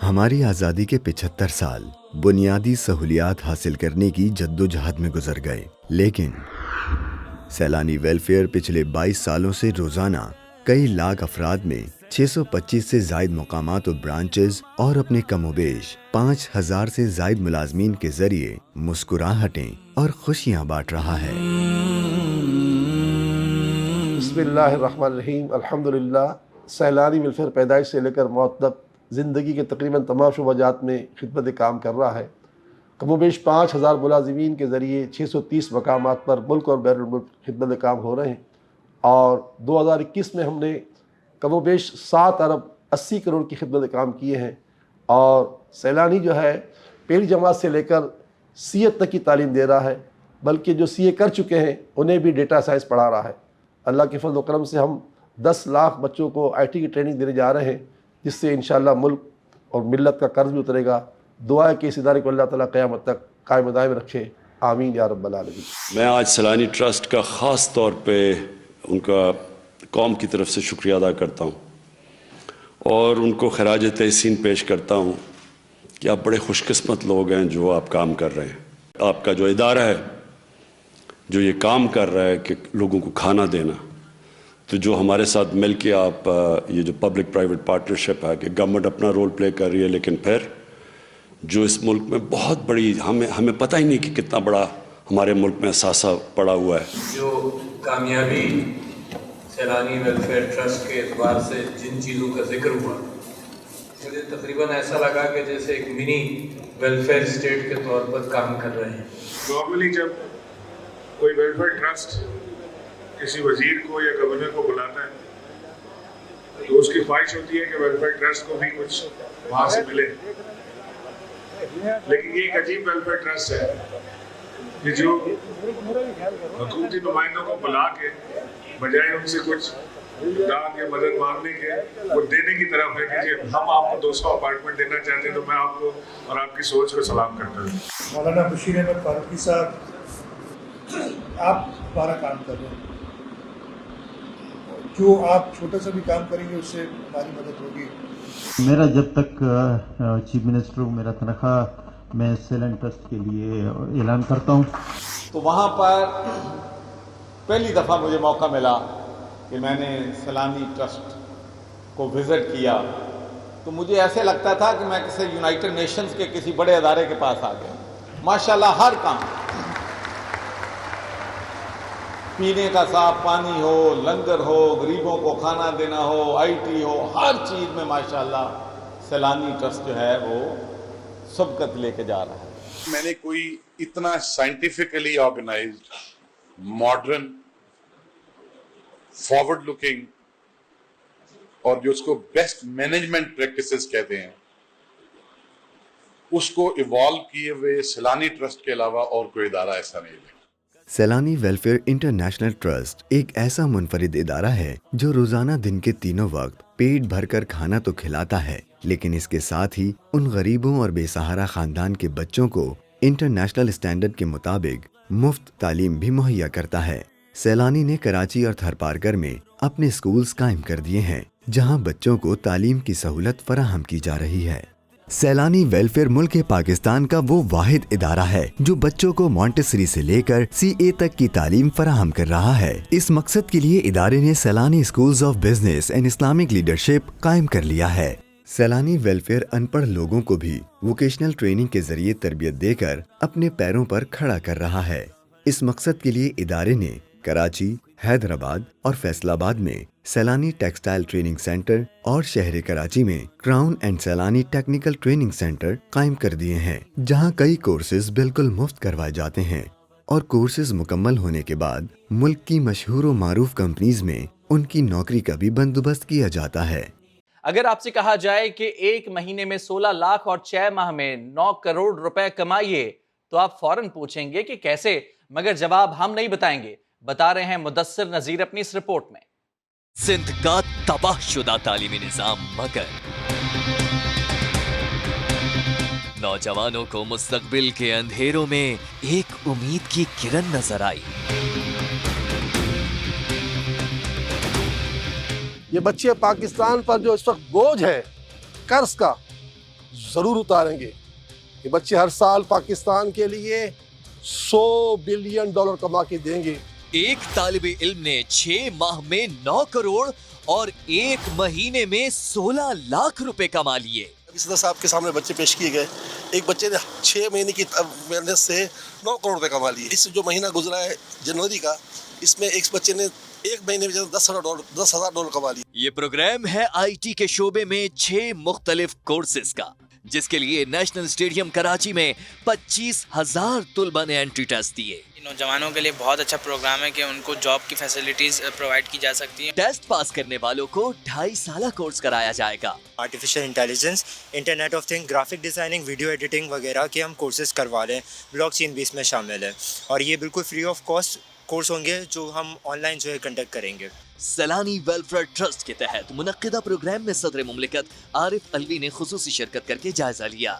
ہماری آزادی کے 75 سال بنیادی سہولیات حاصل کرنے کی جدوجہد میں گزر گئے، لیکن سیلانی ویلفیئر پچھلے 22 سالوں سے روزانہ کئی لاکھ افراد میں 625 سے زائد مقامات و برانچز اور اپنے کم و بیش 5000 سے زائد ملازمین کے ذریعے مسکراہٹیں اور خوشیاں بانٹ رہا ہے۔ بسم اللہ الرحمن الرحیم۔ الحمدللہ سیلانی ویلفیئر پیدائش سے لے کر موت تک زندگی کے تقریباً تمام شعبہ جات میں خدمت کام کر رہا ہے۔ کم و بیش 5000 ملازمین کے ذریعے 630 مقامات پر ملک اور بیرون ملک خدمت کام ہو رہے ہیں، اور 2021 میں ہم نے کم و بیش 7 ارب 80 کروڑ کی خدمت کام کیے ہیں، اور سیلانی جو ہے پہلی جماعت سے لے کر سی اے تک کی تعلیم دے رہا ہے، بلکہ جو سی اے کر چکے ہیں انہیں بھی ڈیٹا سائنس پڑھا رہا ہے۔ اللہ کے فضل و کرم سے ہم 10 لاکھ بچوں کو آئی ٹی کی ٹریننگ دینے جا رہے ہیں، جس سے انشاءاللہ ملک اور ملت کا قرض بھی اترے گا۔ دعا ہے کہ اس ادارے کو اللہ تعالیٰ قیامت تک قائم دائم رکھے، آمین یا رب العالمین۔ میں آج سیلانی ٹرسٹ کا خاص طور پہ ان کا قوم کی طرف سے شکریہ ادا کرتا ہوں اور ان کو خراج تحسین پیش کرتا ہوں کہ آپ بڑے خوش قسمت لوگ ہیں جو آپ کام کر رہے ہیں۔ آپ کا جو ادارہ ہے جو یہ کام کر رہا ہے کہ لوگوں کو کھانا دینا، تو جو ہمارے ساتھ مل کے آپ یہ جو پبلک پرائیویٹ پارٹنرشپ ہے کہ گورنمنٹ اپنا رول پلے کر رہی ہے، لیکن پھر جو اس ملک میں بہت بڑی ہمیں پتہ ہی نہیں کہ کتنا بڑا ہمارے ملک میں اثاثہ پڑا ہوا ہے۔ جو کامیابی سیلانی ویلفیئر ٹرسٹ کے اعتبار سے جن چیزوں کا ذکر ہوا، مجھے تقریباً ایسا لگا کہ جیسے ایک منی ویلفیئر اسٹیٹ کے طور پر کام کر رہے ہیں۔ نارملی جب کوئی ویلفیئر ٹرسٹ کسی وزیر کو یا گورنر کو بلاتا ہے تو اس کی خواہش ہوتی ہے کہ ویلفیئر ٹرسٹ کو بھی کچھ وہاں سے ملے، لیکن یہ ایک عجیب ویلفیئر ٹرسٹ ہے کہ جو حکومتی نمائندوں کو بلا کے بجائے ان سے کچھ داد یا مدد مانگنے کے وہ دینے کی طرف ہے کہ ہم آپ کو 200 اپارٹمنٹ دینا چاہتے ہیں، تو میں آپ کو اور آپ کی سوچ کو سلام کرتا ہوں۔ مولانا بشیر احمد فاروقی صاحب، آپ ہمارا کام کر رہے ہیں، جو آپ چھوٹا سا بھی کام کریں گے اس سے ہماری مدد ہوگی۔ میرا جب تک چیف منسٹر ہوں، میرا تنخواہ میں سیلانی ٹرسٹ کے لیے اعلان کرتا ہوں۔ تو وہاں پر پہلی دفعہ مجھے موقع ملا کہ میں نے سیلانی ٹرسٹ کو وزٹ کیا، تو مجھے ایسے لگتا تھا کہ میں کسی یونائٹڈ نیشنز کے کسی بڑے ادارے کے پاس آ گیا۔ ماشاءاللہ ہر کام، پینے کا صاف پانی ہو، لنگر ہو، غریبوں کو کھانا دینا ہو، آئی ٹی ہو، ہر چیز میں ماشاءاللہ سیلانی ٹرسٹ جو ہے وہ سبقت لے کے جا رہا ہے۔ میں نے کوئی اتنا scientifically organised, modern, forward looking اور جو اس کو بیسٹ مینجمنٹ پریکٹسز کہتے ہیں اس کو ایوالو کیے ہوئے سیلانی ٹرسٹ کے علاوہ اور کوئی ادارہ ایسا نہیں ہے۔ سیلانی ویلفیئر انٹرنیشنل ٹرسٹ ایک ایسا منفرد ادارہ ہے جو روزانہ دن کے تینوں وقت پیٹ بھر کر کھانا تو کھلاتا ہے، لیکن اس کے ساتھ ہی ان غریبوں اور بے سہارا خاندان کے بچوں کو انٹرنیشنل اسٹینڈرڈ کے مطابق مفت تعلیم بھی مہیا کرتا ہے۔ سیلانی نے کراچی اور تھرپارکر میں اپنے اسکولز قائم کر دیے ہیں جہاں بچوں کو تعلیم کی سہولت فراہم کی جا رہی ہے۔ سیلانی ویلفیئر ملک پاکستان کا وہ واحد ادارہ ہے جو بچوں کو مونٹیسری سے لے کر سی اے تک کی تعلیم فراہم کر رہا ہے۔ اس مقصد کے لیے ادارے نے Saylani schools of business and Islamic leadership قائم کر لیا ہے۔ سیلانی ویلفیئر ان پڑھ لوگوں کو بھی ووکیشنل ٹریننگ کے ذریعے تربیت دے کر اپنے پیروں پر کھڑا کر رہا ہے۔ اس مقصد کے لیے ادارے نے کراچی، حیدرآباد اور فیصل آباد میں سیلانی ٹیکسٹائل ٹریننگ سینٹر اور شہر کراچی میں crown and Saylani technical training centre قائم کر دیے ہیں، جہاں کئی کورسز بالکل مفت کروائے جاتے ہیں، اور کورسز مکمل ہونے کے بعد ملک کی مشہور و معروف کمپنیز میں ان کی نوکری کا بھی بندوبست کیا جاتا ہے۔ اگر آپ سے کہا جائے کہ ایک مہینے میں 16 لاکھ اور 6 ماہ میں 9 کروڑ روپے کمائیے تو آپ فوراً پوچھیں گے کہ کیسے، مگر جواب ہم نہیں بتائیں گے، بتا رہے ہیں مدثر نذیر اپنی اس رپورٹ میں۔ سندھ کا تباہ شدہ تعلیمی نظام، مگر نوجوانوں کو مستقبل کے اندھیروں میں ایک امید کی کرن نظر آئی۔ یہ بچے پاکستان پر جو اس وقت بوجھ ہے قرض کا، ضرور اتاریں گے کہ بچے ہر سال پاکستان کے لیے $100 بلین کما کے دیں گے۔ ایک طالب علم نے 6 ماہ میں 9 کروڑ اور 1 مہینے میں 16 لاکھ روپے کما لیے۔ صدر صاحب کے سامنے بچے پیش کیے گئے، ایک بچے نے 6 مہینے کی محنت سے 9 کروڑ روپے کما لیے۔ اس جو مہینہ گزرا ہے جنوری کا، اس میں ایک بچے نے 1 مہینے میں $10,000 کما لیے۔ یہ پروگرام ہے آئی ٹی کے شعبے میں 6 مختلف کورسز کا، جس کے لیے نیشنل اسٹیڈیم کراچی میں 25,000 طلباء نے انٹری ٹیسٹ دیے۔ نوجوانوں کے لیے بہت اچھا پروگرام ہے کہ ان کو جاب کی فیسلٹیز پرووائڈ کی جا سکتی ہیں۔ ٹیسٹ پاس کرنے والوں کو 2.5 سالہ کورس کرایا جائے گا۔ Artificial intelligence, internet of thing, graphic designing, video editing وغیرہ کے ہم کورسز کروا رہے ہیں۔ بلاک چین بھی اس میں شامل ہے، اور یہ بالکل فری آف کاسٹ کورس ہوں گے جو ہم آن لائن جو ہے کنڈکٹ کریں گے۔ سیلانی ویلفیئر ٹرسٹ کے تحت منعقدہ پروگرام میں صدر مملکت عارف الوی نے خصوصی شرکت کر کے جائزہ لیا۔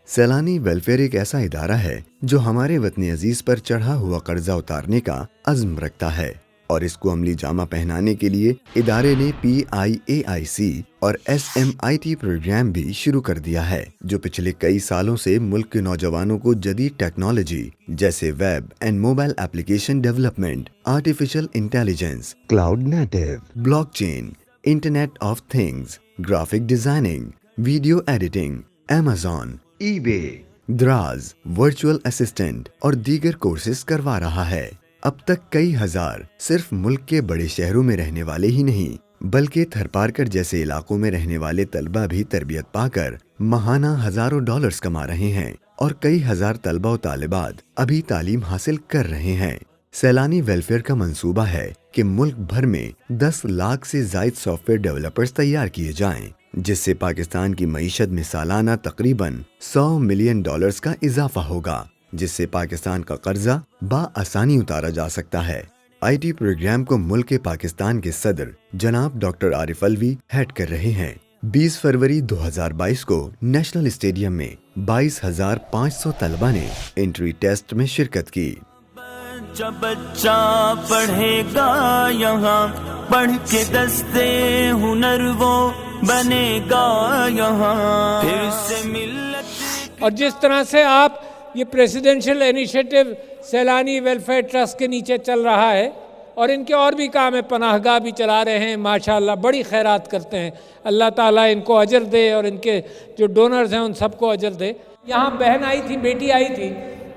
سیلانی ویلفیئر ایک ایسا ادارہ ہے جو ہمارے وطن عزیز پر چڑھا ہوا قرضہ اتارنے کا عزم رکھتا ہے، اور اس کو عملی جامہ پہنانے کے لیے ادارے نے PIAIC اور SMIT پروگرام بھی شروع کر دیا ہے، جو پچھلے کئی سالوں سے ملک کے نوجوانوں کو جدید ٹیکنالوجی جیسے web and mobile application development, artificial intelligence, cloud native, block chain, internet of things, graphic designing, video editing, Amazon، eBay، Daraz, virtual assistant اور دیگر کورسز کروا رہا ہے۔ اب تک کئی ہزار صرف ملک کے بڑے شہروں میں رہنے والے ہی نہیں بلکہ تھرپارکر جیسے علاقوں میں رہنے والے طلبہ بھی تربیت پا کر ماہانہ ہزاروں ڈالرز کما رہے ہیں، اور کئی ہزار طلبہ و طالبات ابھی تعلیم حاصل کر رہے ہیں۔ سیلانی ویلفیئر کا منصوبہ ہے کہ ملک بھر میں 10 لاکھ سے زائد سافٹ ویئر ڈیولپرز تیار کیے جائیں، جس سے پاکستان کی معیشت میں سالانہ تقریباً $100 ملین کا اضافہ ہوگا، جس سے پاکستان کا قرضہ بآسانی اتارا جا سکتا ہے۔ IT پروگرام کو ملک پاکستان کے صدر جناب ڈاکٹر عارف الوی ہیڈ کر رہے ہیں۔ 20 فروری 2022 کو نیشنل اسٹیڈیم میں 22,500 طلبہ نے انٹری ٹیسٹ میں شرکت کی۔ بچہ بچہ پڑھے گا یہاں، پڑھ کے دستے ہنر وہ بنے گا یہاں، پھر سے ملت۔ اور جس طرح سے آپ یہ presidential initiative Saylani welfare trust کے نیچے چل رہا ہے، اور ان کے اور بھی کام ہے، پناہ گاہ بھی چلا رہے ہیں، ماشاءاللہ بڑی خیرات کرتے ہیں، اللہ تعالیٰ ان کو اجر دے، اور ان کے جو ڈونرز ہیں ان سب کو اجر دے۔ یہاں بہن آئی تھی، بیٹی آئی تھی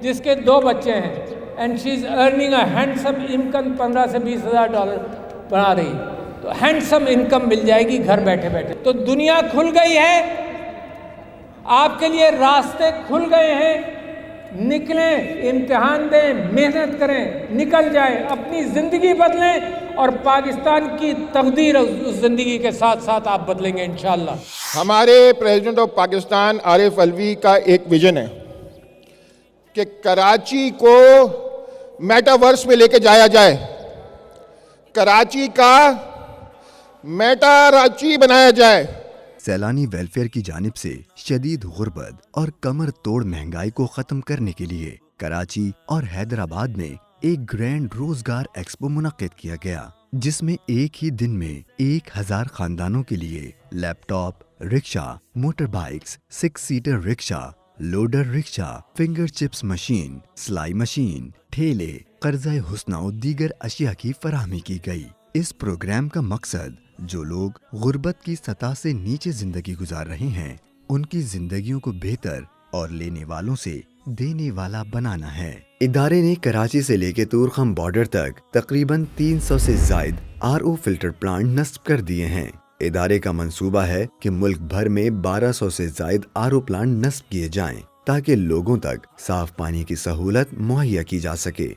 جس کے 2 بچے ہیں، and she is earning a handsome income, 15 سے 20 ہزار ڈالر بنا رہی، تو ہینڈسم انکم مل جائے گی گھر بیٹھے بیٹھے۔ تو دنیا کھل گئی ہے، آپ کے لیے راستے کھل گئے ہیں، نکلیں، امتحان دیں، محنت کریں، نکل جائیں، اپنی زندگی بدلیں، اور پاکستان کی تقدیر اس زندگی کے ساتھ ساتھ آپ بدلیں گے انشاءاللہ۔ ہمارے پریزیڈنٹ آف پاکستان عارف الوی کا ایک ویژن ہے کہ کراچی کو میٹاورس میں لے کے جایا جائے، کراچی کا میٹا راچی بنایا جائے۔ سیلانی ویلفیئر کی جانب سے شدید غربت اور کمر توڑ مہنگائی کو ختم کرنے کے لیے کراچی اور حیدرآباد میں ایک گرینڈ روزگار ایکسپو منعقد کیا گیا، جس میں ایک ہی دن میں 1,000 خاندانوں کے لیے لیپ ٹاپ، رکشہ، موٹر بائکس، 6 سیٹر رکشہ، لوڈر رکشہ، فنگر چپس مشین، سلائی مشین، ٹھیلے، قرضہ حسنہ و دیگر اشیاء کی فراہمی کی گئی۔ اس پروگرام کا مقصد جو لوگ غربت کی سطح سے نیچے زندگی گزار رہے ہیں ان کی زندگیوں کو بہتر اور لینے والوں سے دینے والا بنانا ہے۔ ادارے نے کراچی سے لے کے تورخم بارڈر تک تقریباً 300 سے زائد RO فلٹر پلانٹ نصب کر دیے ہیں۔ ادارے کا منصوبہ ہے کہ ملک بھر میں 1200 سے زائد RO پلانٹ نصب کیے جائیں تاکہ لوگوں تک صاف پانی کی سہولت مہیا کی جا سکے۔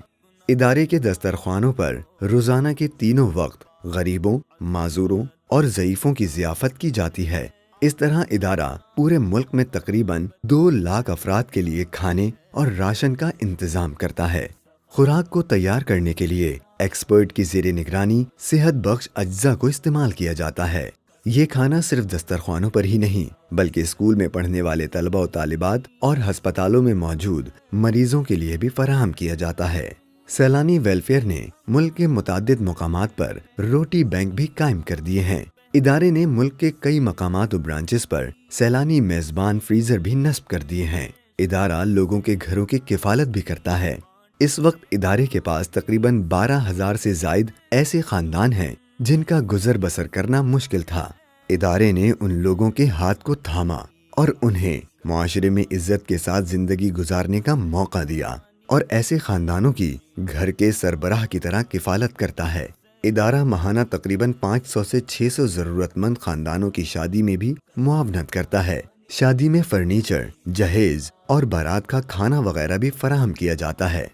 ادارے کے دسترخوانوں پر روزانہ کے 3 وقت غریبوں، معذوروں اور ضعیفوں کی ضیافت کی جاتی ہے۔ اس طرح ادارہ پورے ملک میں تقریباً 2 لاکھ افراد کے لیے کھانے اور راشن کا انتظام کرتا ہے۔ خوراک کو تیار کرنے کے لیے ایکسپرٹ کی زیر نگرانی صحت بخش اجزاء کو استعمال کیا جاتا ہے۔ یہ کھانا صرف دسترخوانوں پر ہی نہیں بلکہ اسکول میں پڑھنے والے طلبہ و طالبات اور ہسپتالوں میں موجود مریضوں کے لیے بھی فراہم کیا جاتا ہے۔ سیلانی ویلفیئر نے ملک کے متعدد مقامات پر روٹی بینک بھی قائم کر دیے ہیں۔ ادارے نے ملک کے کئی مقامات و برانچز پر سیلانی میزبان فریزر بھی نصب کر دیے ہیں۔ ادارہ لوگوں کے گھروں کی کفالت بھی کرتا ہے۔ اس وقت ادارے کے پاس تقریباً 12,000 سے زائد ایسے خاندان ہیں جن کا گزر بسر کرنا مشکل تھا۔ ادارے نے ان لوگوں کے ہاتھ کو تھاما اور انہیں معاشرے میں عزت کے ساتھ زندگی گزارنے کا موقع دیا، اور ایسے خاندانوں کی گھر کے سربراہ کی طرح کفالت کرتا ہے۔ ادارہ ماہانہ تقریباً 500 سے 600 ضرورت مند خاندانوں کی شادی میں بھی معاونت کرتا ہے۔ شادی میں فرنیچر، جہیز اور بارات کا کھانا وغیرہ بھی فراہم کیا جاتا ہے۔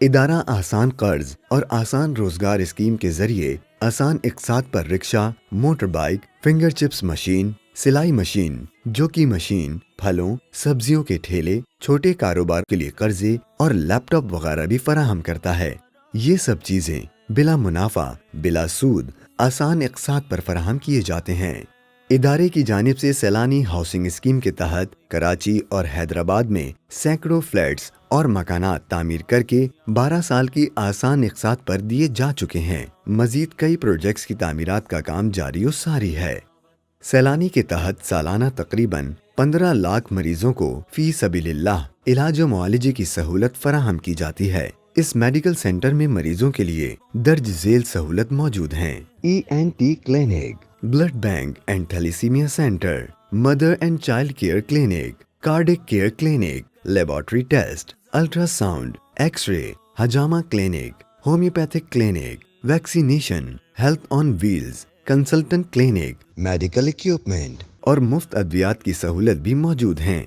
ادارہ آسان قرض اور آسان روزگار اسکیم کے ذریعے آسان اقساط پر rickshaw, motor bike, finger chips machine, سلائی مشین، جوکی مشین، پھلوں، سبزیوں کے ٹھیلے، چھوٹے کاروبار کے لیے قرضے اور لیپ ٹاپ وغیرہ بھی فراہم کرتا ہے۔ یہ سب چیزیں بلا منافع، بلا سود، آسان اقساط پر فراہم کیے جاتے ہیں۔ ادارے کی جانب سے سیلانی ہاؤسنگ اسکیم کے تحت کراچی اور حیدرآباد میں سینکڑوں فلیٹس اور مکانات تعمیر کر کے 12 سال کی آسان اقساط پر دیے جا چکے ہیں۔ مزید کئی پروجیکٹس کی تعمیرات کا کام جاری و ساری ہے۔ سیلانی کے تحت سالانہ تقریباً 15 لاکھ مریضوں کو فی سبیل اللہ علاج و معالجے کی سہولت فراہم کی جاتی ہے۔ اس میڈیکل سینٹر میں مریضوں کے لیے درج ذیل سہولت موجود ہیں: ENT clinic, blood bank and thalassemia centre, mother and child care clinic, cardiac care clinic, laboratory test, ultrasound, X ray, حجامہ clinic, homeopathic clinic, vaccination, health on wheels, consultant clinic, medical equipment اور مفت ادویات کی سہولت بھی موجود ہیں۔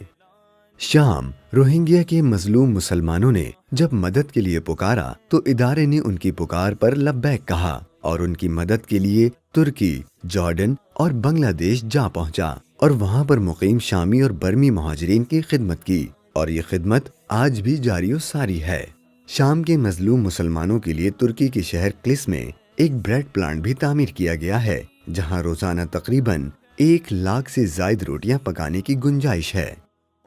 شام روہنگیا کے مظلوم مسلمانوں نے جب مدد کے لیے پکارا تو ادارے نے ان کی پکار پر لبیک کہا اور ان کی مدد کے لیے ترکی، جارڈن اور بنگلہ دیش جا پہنچا اور وہاں پر مقیم شامی اور برمی مہاجرین کی خدمت کی، اور یہ خدمت آج بھی جاری و ساری ہے۔ شام کے مظلوم مسلمانوں کے لیے ترکی کے شہر کلس میں ایک بریڈ پلانٹ بھی تعمیر کیا گیا ہے، جہاں روزانہ تقریباً 1 لاکھ سے زائد روٹیاں پکانے کی گنجائش ہے۔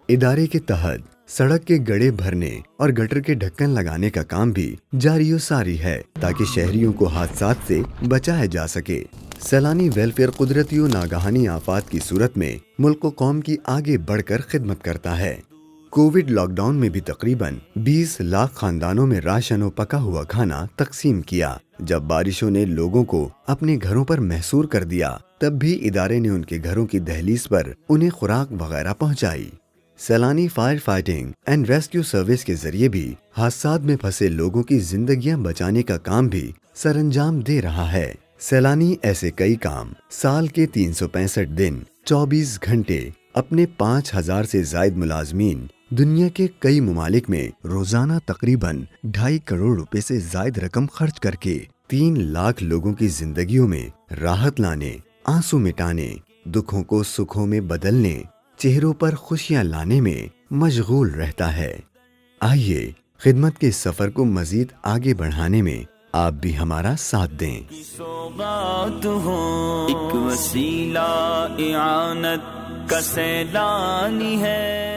ادارے کے تحت سڑک کے گڑھے بھرنے اور گٹر کے ڈھکن لگانے کا کام بھی جاری و ساری ہے تاکہ شہریوں کو حادثات سے بچایا جا سکے۔ سیلانی ویلفیئر قدرتی و ناگہانی آفات کی صورت میں ملک و قوم کی آگے بڑھ کر خدمت کرتا ہے۔ کووڈ لاک ڈاؤن میں بھی تقریباً 20 لاکھ خاندانوں میں راشن و پکا ہوا کھانا تقسیم کیا۔ جب بارشوں نے لوگوں کو اپنے گھروں پر محصور کر دیا تب بھی ادارے نے ان کے گھروں کی دہلیز پر انہیں خوراک وغیرہ پہنچائی۔ Saylani fire fighting and rescue service کے ذریعے بھی حادثات میں پھنسے لوگوں کی زندگیاں بچانے کا کام بھی سر انجام دے رہا ہے۔ سیلانی ایسے کئی کام سال کے 365 دن 24 گھنٹے اپنے 5000 سے زائد ملازمین دنیا کے کئی ممالک میں روزانہ تقریباً 2.5 کروڑ روپے سے زائد رقم خرچ کر کے 3 لاکھ لوگوں کی زندگیوں میں راحت لانے، آنسو مٹانے، دکھوں کو سکھوں میں بدلنے، چہروں پر خوشیاں لانے میں مشغول رہتا ہے۔ آئیے خدمت کے سفر کو مزید آگے بڑھانے میں آپ بھی ہمارا ساتھ دیں۔ سوغات ہو ایک وسیلہ اعانت کا سیلانی ہے۔